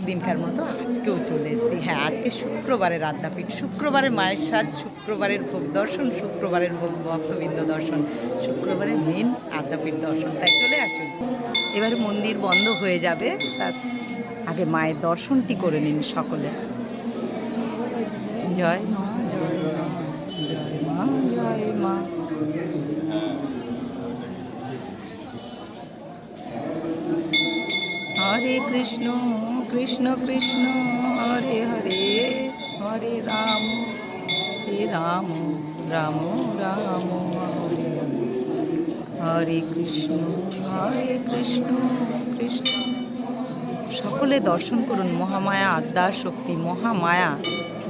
দিনকার মতো আজকেও চলে এসেছি। হ্যাঁ, আজকে শুক্রবারের আদ্যাপীঠ, শুক্রবারে মায়ের সাজ, শুক্রবারের ভোগ দর্শন, শুক্রবারের ভোগ ভক্তবৃন্দ দর্শন, শুক্রবারের মেন আদ্যাপীঠ দর্শন। তাই চলে আসুন। এবারে মন্দির বন্ধ হয়ে যাবে, তার আগে মায়ের দর্শনটি করে নিন সকলে। জয় মা, জয় মা, জয় মা, জয় মা। হরে কৃষ্ণ কৃষ্ণ কৃষ্ণ হরে হরে, হরে রাম রাম রাম রাম হরে হরে, হরে কৃষ্ণ কৃষ্ণ কৃষ্ণ। সকলে দর্শন করুন মহামায়া আদ্যা শক্তি, মহামায়া,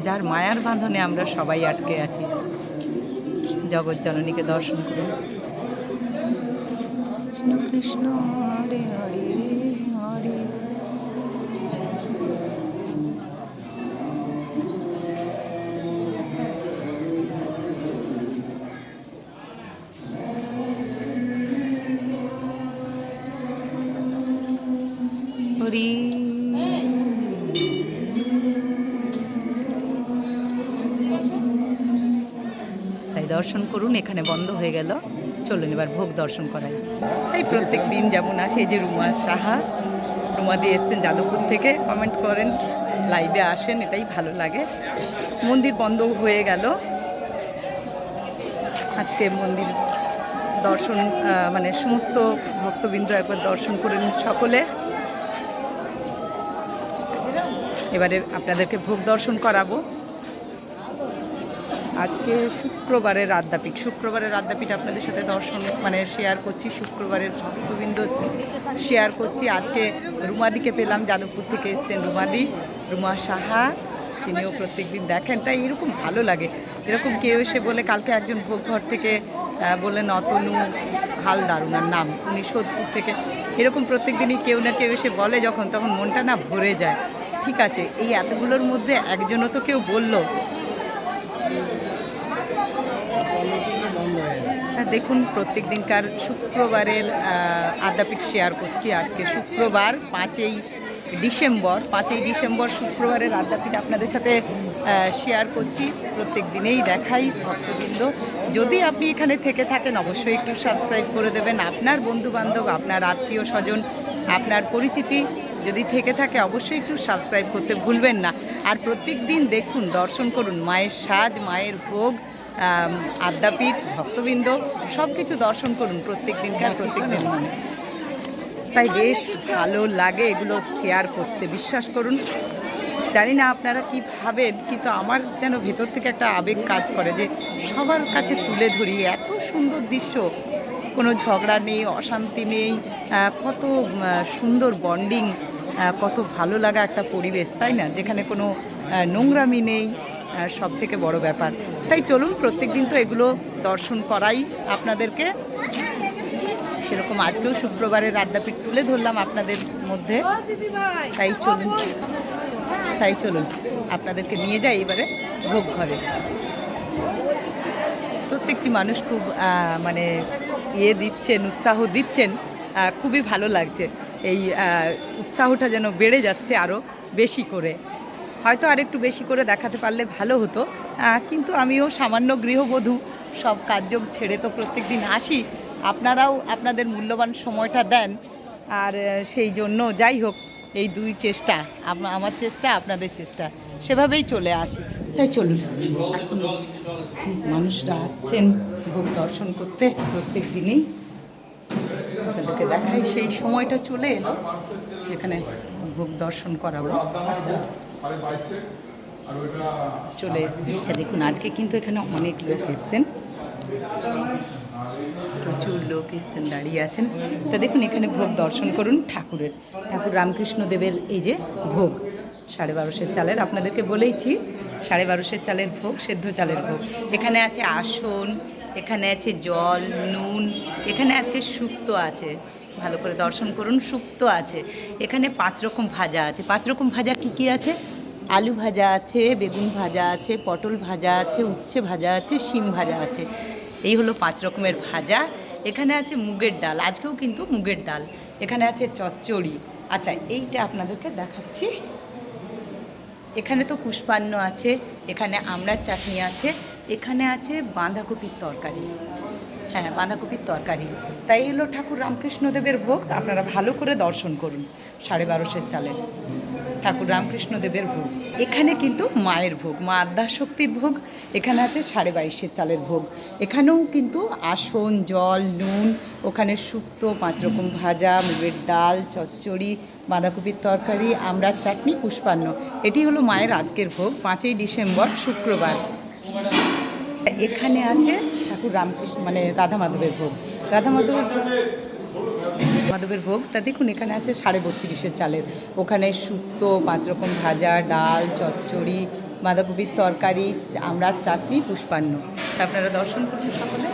যার মায়ার বাঁধনে আমরা সবাই আটকে আছি। জগৎ জননীকে দর্শন করুন। কৃষ্ণ কৃষ্ণ হরে হরে, হরে হরি। তাই দর্শন করুন, এখানে বন্ধ হয়ে গেল, চলুন এবার ভোগ দর্শন করাই। তাই প্রত্যেক দিন যেমন আসে, এই যে রুমা সাহা, রুমা দিয়ে এসছেন যাদবপুর থেকে, কমেন্ট করেন, লাইভে আসেন, এটাই ভালো লাগে। মন্দির বন্ধ হয়ে গেল, আজকে মন্দির দর্শন মানে সমস্ত ভক্তবৃন্দ একবার দর্শন করে নিন সকলে। এবারে আপনাদেরকে ভোগ দর্শন করাবো। আজকে শুক্রবারের আদ্যাপীঠ, শুক্রবারের আদ্যাপীঠ আপনাদের সাথে দর্শন মানে শেয়ার করছি, শুক্রবারের ভক্তবৃন্দ শেয়ার করছি। আজকে রুমাদিকে পেলাম, যাদবপুর থেকে এসছেন রুমাদি, রুমা সাহা, তিনিও প্রত্যেক দিন দেখেন। তাই এরকম ভালো লাগে, এরকম কেউ এসে বলে, কালকে একজন ভোগ ঘর থেকে বললেন অতনু হালদার ওনার নাম, উনি সোদপুর থেকে, এরকম প্রত্যেক দিনই কেউ না কেউ এসে বলে যখন, তখন মনটা না ভরে যায়। ঠিক আছে, এই এতগুলোর মধ্যে একজনও তো কেউ বললো। দেখুন প্রত্যেক দিনকার শুক্রবারের আদ্যাপীঠ শেয়ার করছি। আজকে শুক্রবার 5ই ডিসেম্বর শুক্রবারের আদ্যাপীঠ আপনাদের সাথে শেয়ার করছি। প্রত্যেক দিনেই দেখাই ভক্তবৃন্দ। যদি আপনি এখানে থেকে থাকেন অবশ্যই একটু সাবস্ক্রাইব করে দেবেন। আপনার বন্ধুবান্ধব, আপনার আত্মীয় স্বজন, আপনার পরিচিতি যদি থেকে থাকে অবশ্যই একটু সাবস্ক্রাইব করতে ভুলবেন না। আর প্রত্যেক দিন দেখুন, দর্শন করুন, মায়ের সাজ, মায়ের ভোগ, আদ্যাপীঠ, ভক্তবৃন্দ সব কিছু দর্শন করুন প্রত্যেক দিনকার, প্রত্যেক দিন মনে। তাই বেশ ভালো লাগে এগুলো শেয়ার করতে, বিশ্বাস করুন। জানি না আপনারা কী ভাবেন, কিন্তু আমার যেন ভেতর থেকে একটা আবেগ কাজ করে যে সবার কাছে তুলে ধরি এত সুন্দর দৃশ্য, কোনো ঝগড়া নেই, অশান্তি নেই, কত সুন্দর বন্ডিং, কত ভালো লাগা একটা পরিবেশ, তাই না, যেখানে কোনো নোংরামি নেই, সব থেকে বড় ব্যাপার। তাই চলুন প্রত্যেক দিন তো এগুলো দর্শন করাই আপনাদেরকে, সেরকম আজকেও শুক্রবারের আদ্যাপীঠ তুলে ধরলাম আপনাদের মধ্যে। তাই চলুন আপনাদেরকে নিয়ে যাই এবারে ভোগ ঘরে। প্রত্যেকটি মানুষ খুব মানে দিচ্ছেন, উৎসাহ দিচ্ছেন, খুবই ভালো লাগছে। এই উৎসাহটা যেন বেড়ে যাচ্ছে আরও বেশি করে, হয়তো আর একটু বেশি করে দেখাতে পারলে ভালো হতো, কিন্তু আমিও সামান্য গৃহবধূ, সব কাজযোগ ছেড়ে তো প্রত্যেক দিন আসি। আপনারাও আপনাদের মূল্যবান সময়টা দেন, আর সেই জন্য যাই হোক, এই দুই চেষ্টা, আমার চেষ্টা, আপনাদের চেষ্টা, সেভাবেই চলে আসি। তাই চলুন, মানুষরা আসছেন ভোগ দর্শন করতে প্রত্যেক দিনই, আপনাদেরকে দেখাই। সেই সময়টা চলে এলো যেখানে ভোগ দর্শন করাবো, চলে এসছি। আচ্ছা দেখুন, আজকে কিন্তু এখানে অনেক লোক এসছেন, প্রচুর লোক এসছেন, দাঁড়িয়ে আছেন। তা দেখুন এখানে ভোগ দর্শন করুন ঠাকুরের, ঠাকুর রামকৃষ্ণদেবের এই যে ভোগ 1250 চালের, আপনাদেরকে বলেইছি 1250 চালের ভোগ, সেদ্ধ চালের ভোগ। এখানে আছে আসন, এখানে আছে জল, নুন, এখানে আজকে শুক্তো আছে, ভালো করে দর্শন করুন, শুক্তো আছে। এখানে 5 রকম ভাজা আছে। 5 রকম ভাজা কি কি আছে? আলু ভাজা আছে, বেগুন ভাজা আছে, পটল ভাজা আছে, উচ্ছে ভাজা আছে, শিম ভাজা আছে। এই হলো 5 রকমের ভাজা। এখানে আছে মুগের ডাল, আজকেও কিন্তু মুগের ডাল। এখানে আছে চচ্চড়ি। আচ্ছা এইটা আপনাদেরকে দেখাচ্ছি, এখানে তো পুষ্পান্ন আছে, এখানে আমড়ার চাটনি আছে, এখানে আছে বাঁধাকপির তরকারি। হ্যাঁ, বাঁধাকপির তরকারি। তাই হলো ঠাকুর রামকৃষ্ণদেবের ভোগ। আপনারা ভালো করে দর্শন করুন। 1250 চালের ঠাকুর রামকৃষ্ণদেবের ভোগ। এখানে কিন্তু মায়ের ভোগ, মা আদ্যাশক্তির ভোগ। এখানে আছে 22.5 চালের ভোগ। এখানেও কিন্তু আসন, জল, নুন, ওখানে শুক্তো, 5 রকম ভাজা, মুগের ডাল, চচ্চড়ি, বাঁধাকপির তরকারি, আমড়ার চাটনি, পুষ্পান্ন। এটি হলো মায়ের আজকের ভোগ, 5ই ডিসেম্বর শুক্রবার। এখানে আছে ঠাকুর রামকৃষ্ণ মানে রাধা মাধবের ভোগ। রাধা মাধবের ভোগ তা দেখুন, এখানে আছে 32.5 চালের। ওখানে শুক্তো, 5 রকম ভাজা, ডাল, চচ্চড়ি, বাঁধাকপির তরকারি, আমড়ার চাটনি, পুষ্পান্ন। তা আপনারা দর্শন করুন সকলে।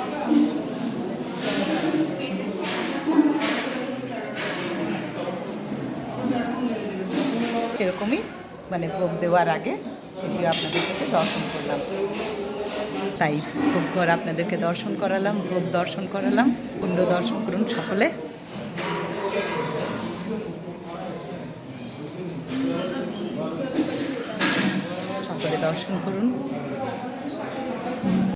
সেরকমই মানে ভোগ দেওয়ার আগে সেটিও আপনাদের সাথে দর্শন করলাম। তাই ভোগ ঘর আপনাদেরকে দর্শন করালাম, ভোগ দর্শন করালাম। কুণ্ড দর্শন করুন সকলে। সকলে দর্শন করুন।